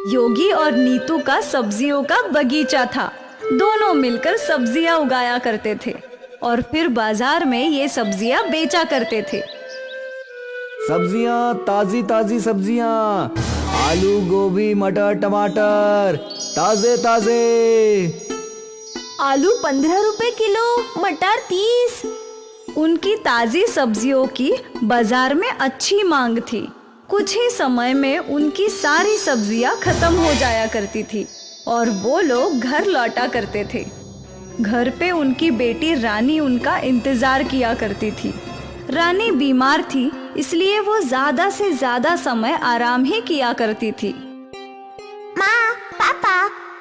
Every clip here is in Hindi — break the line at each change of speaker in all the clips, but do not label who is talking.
योगी और नीतू का सब्जियों का बगीचा था। दोनों मिलकर सब्जियां उगाया करते थे और फिर बाजार में ये सब्जियां बेचा करते थे।
सब्जियां, ताजी ताजी सब्जियां, आलू, गोभी, मटर, टमाटर, ताजे ताजे।
आलू 15 रुपए किलो, मटर 30।
उनकी ताजी सब्जियों की बाजार में अच्छी मांग थी। कुछ ही समय में उनकी सारी सब्जियां खत्म हो जाया करती थी और वो लोग घर लौटा करते थे। घर पे उनकी बेटी रानी उनका इंतजार किया करती थी। रानी बीमार थी, इसलिए वो ज्यादा से ज्यादा समय आराम ही किया करती थी।
माँ, पापा,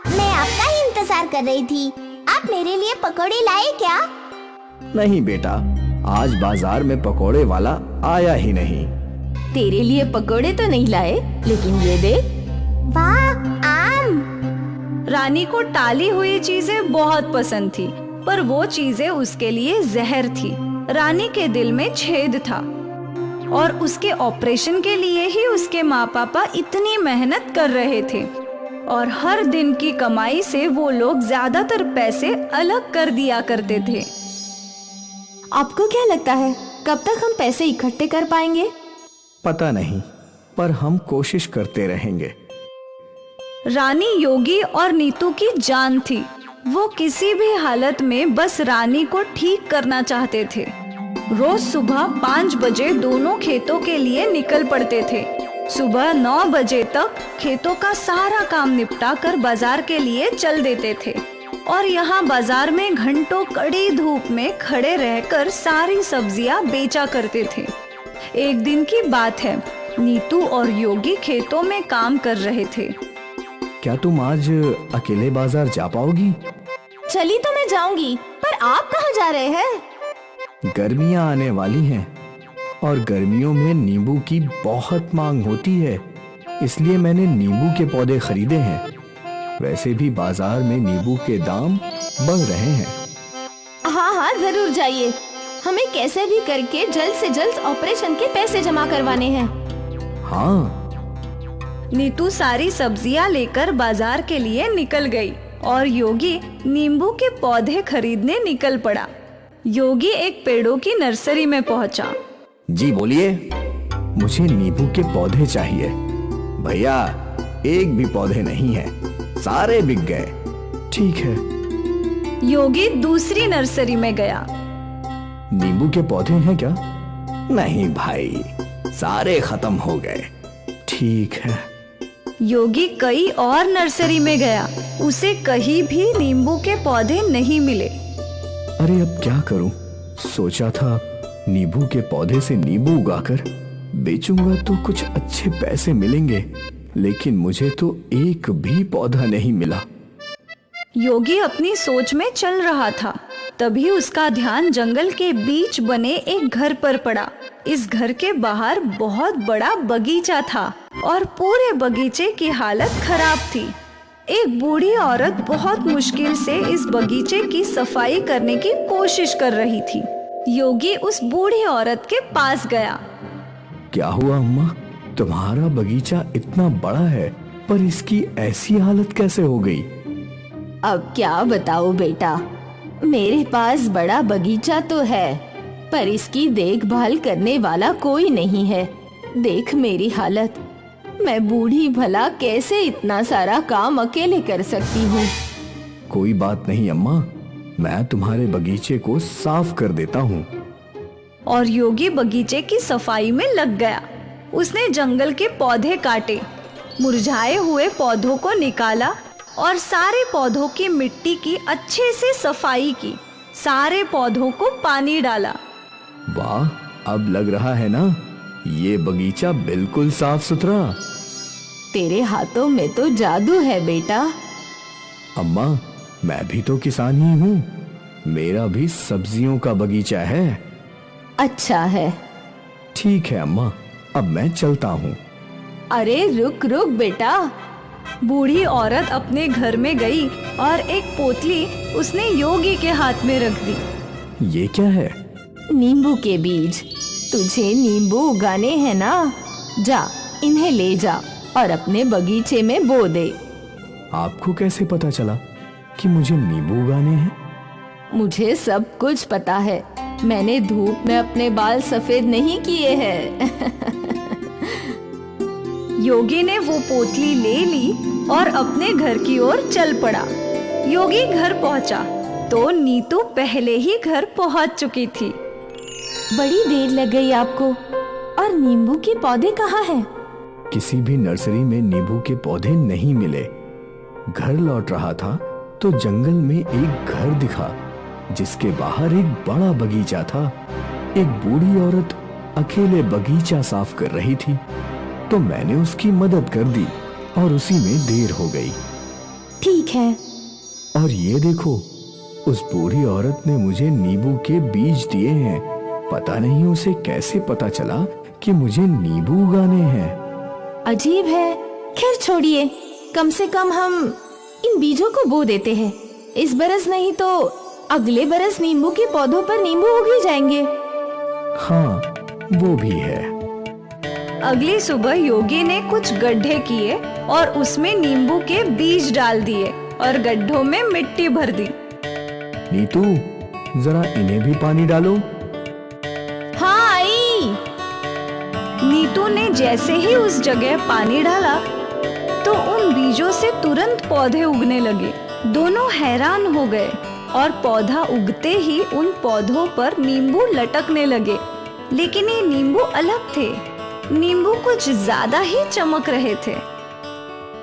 मैं आपका ही इंतजार कर रही थी। आप मेरे लिए पकौड़े लाए क्या?
नहीं बेटा, आज बाजार में पकोड़े वाला आया ही नहीं।
तेरे लिए पकौड़े तो नहीं लाए, लेकिन ये दे। वाह, आम।
रानी को टाली हुई चीजें बहुत पसंद थी, पर वो चीजें उसके लिए जहर थी। रानी के दिल में छेद था और उसके ऑपरेशन के लिए ही उसके माँ पापा इतनी मेहनत कर रहे थे और हर दिन की कमाई से वो लोग ज्यादातर पैसे अलग कर दिया करते थे।
आपको क्या लगता है, कब तक हम पैसे इकट्ठे कर पाएंगे?
पता नहीं, पर हम कोशिश करते रहेंगे।
रानी योगी और नीतू की जान थी। वो किसी भी हालत में बस रानी को ठीक करना चाहते थे। रोज सुबह 5 बजे दोनों खेतों के लिए निकल पड़ते थे। सुबह 9 बजे तक खेतों का सारा काम निपटा कर बाजार के लिए चल देते थे और यहाँ बाजार में घंटों कड़ी धूप में खड़े रहकर सारी सब्जियां बेचा करते थे। एक दिन की बात है, नीतू और योगी खेतों में काम कर रहे थे।
क्या तुम आज अकेले बाजार जा पाओगी?
चली तो मैं जाऊंगी, पर आप कहाँ जा रहे हैं?
गर्मियां आने वाली हैं और गर्मियों में नींबू की बहुत मांग होती है, इसलिए मैंने नींबू के पौधे खरीदे हैं। वैसे भी बाजार में नींबू के दाम बढ़ रहे हैं।
हाँ हाँ, जरूर जाइए। हमें कैसे भी करके जल्द से जल्द ऑपरेशन के पैसे जमा करवाने हैं।
हाँ।
नीतू सारी सब्जियां लेकर बाजार के लिए निकल गई और योगी नींबू के पौधे खरीदने निकल पड़ा। योगी एक पेड़ों की नर्सरी में पहुंचा।
जी बोलिए, मुझे नींबू के पौधे चाहिए। भैया, एक भी पौधे नहीं है, सारे बिक गए। ठीक है।
योगी दूसरी नर्सरी में गया।
नींबू के पौधे हैं क्या? नहीं भाई, सारे खत्म हो गए। ठीक है।
योगी कई और नर्सरी में गया, उसे कहीं भी नींबू के पौधे नहीं मिले।
अरे अब क्या करूं? सोचा था नींबू के पौधे से नींबू उगाकर बेचूंगा तो कुछ अच्छे पैसे मिलेंगे, लेकिन मुझे तो एक भी पौधा नहीं मिला।
योगी अपनी सोच में चल रहा था, तभी उसका ध्यान जंगल के बीच बने एक घर पर पड़ा। इस घर के बाहर बहुत बड़ा बगीचा था और पूरे बगीचे की हालत खराब थी। एक बूढ़ी औरत बहुत मुश्किल से इस बगीचे की सफाई करने की कोशिश कर रही थी। योगी उस बूढ़ी औरत के पास गया।
क्या हुआ अम्मा? तुम्हारा बगीचा इतना बड़ा है, पर इसकी ऐसी हालत कैसे हो गई?
अब क्या बताओ बेटा, मेरे पास बड़ा बगीचा तो है, पर इसकी देखभाल करने वाला कोई नहीं है। देख मेरी हालत, मैं बूढ़ी भला कैसे इतना सारा काम अकेले कर सकती हूँ।
कोई बात नहीं अम्मा, मैं तुम्हारे बगीचे को साफ कर देता हूँ।
और योगी बगीचे की सफाई में लग गया। उसने जंगल के पौधे काटे, मुरझाए हुए पौधों को निकाला और सारे पौधों की मिट्टी की अच्छे से सफाई की। सारे पौधों को पानी डाला।
वाह, अब लग रहा है ना ये बगीचा बिल्कुल साफ सुथरा।
तेरे हाथों में तो जादू है बेटा।
अम्मा, मैं भी तो किसान ही हूँ, मेरा भी सब्जियों का बगीचा है।
अच्छा है।
ठीक है अम्मा, अब मैं चलता हूँ।
अरे रुक रुक बेटा।
बूढ़ी औरत अपने घर में गई और एक पोतली उसने योगी के हाथ में रख दी।
ये क्या है?
नींबू के बीज। तुझे नींबू उगाने हैं ना, जा इन्हें ले जा। और अपने बगीचे में बो दे।
आपको कैसे पता चला कि मुझे नींबू उगाने हैं?
मुझे सब कुछ पता है। मैंने धूप में अपने बाल सफेद नहीं किए हैं।
योगी ने वो पोटली ले ली और अपने घर की ओर चल पड़ा। योगी घर पहुंचा तो नीतू पहले ही घर पहुंच चुकी थी।
बड़ी देर लग गई आपको। और नींबू के पौधे कहाँ हैं?
किसी भी नर्सरी में नींबू के पौधे नहीं मिले। घर लौट रहा था तो जंगल में एक घर दिखा जिसके बाहर एक बड़ा बगीचा था। एक बूढ़ी औरत अकेले बगीचा साफ कर रही थी तो मैंने उसकी मदद कर दी और उसी में देर हो गई।
ठीक है।
और ये देखो, उस बूढ़ी औरत ने मुझे नींबू के बीज दिए हैं। पता नहीं उसे कैसे पता चला कि मुझे नींबू उगाने हैं।
अजीब है। खैर छोड़िए, कम से कम हम इन बीजों को बो देते हैं। इस बरस नहीं तो अगले बरस नींबू के पौधों पर नींबू उग ही जाएंगे।
हाँ, वो भी है।
अगली सुबह योगी ने कुछ गड्ढे किए और उसमें नींबू के बीज डाल दिए और गड्ढों में मिट्टी भर दी।
नीतू, जरा इन्हें भी पानी डालो।
हाँ आई।
नीतू ने जैसे ही उस जगह पानी डाला तो उन बीजों से तुरंत पौधे उगने लगे। दोनों हैरान हो गए और पौधा उगते ही उन पौधों पर नींबू लटकने लगे। लेकिन ये नींबू अलग थे। नींबू कुछ ज्यादा ही चमक रहे थे।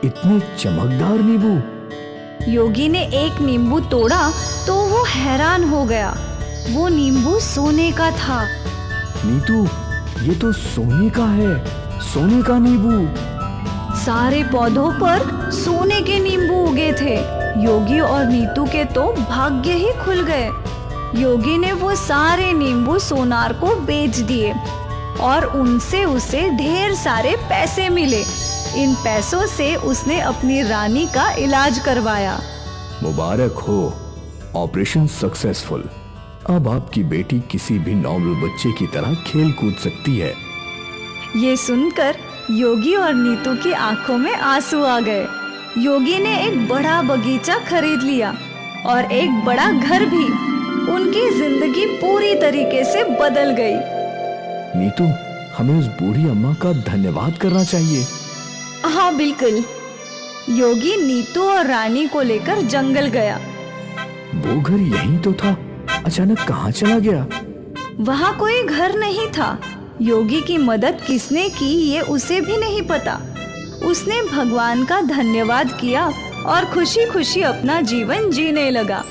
इतने चमकदार नींबू!
योगी ने एक नींबू तोड़ा तो वो हैरान हो गया। वो नींबू सोने का था।
नीतू, ये तो सोने का है। सोने का नींबू!
सारे पौधों पर सोने के नींबू उगे थे। योगी और नीतू के तो भाग्य ही खुल गए। योगी ने वो सारे नींबू सोनार को बेच दिए और उनसे उसे ढेर सारे पैसे मिले। इन पैसों से उसने अपनी रानी का इलाज करवाया।
मुबारक हो, ऑपरेशन सक्सेसफुल। अब आपकी बेटी किसी भी नॉर्मल बच्चे की तरह खेल कूद सकती है।
ये सुनकर योगी और नीतू की आंखों में आंसू आ गए। योगी ने एक बड़ा बगीचा खरीद लिया और एक बड़ा घर भी। उनकी जिंदगी पूरी तरीके से बदल गई।
नीतू, हमें उस बूढ़ी अम्मा का धन्यवाद करना चाहिए।
हाँ बिल्कुल।
योगी नीतू और रानी को लेकर जंगल गया।
वो घर यहीं तो था, अचानक कहाँ चला गया?
वहाँ कोई घर नहीं था। योगी की मदद किसने की ये उसे भी नहीं पता। उसने भगवान का धन्यवाद किया और खुशी खुशी अपना जीवन जीने लगा।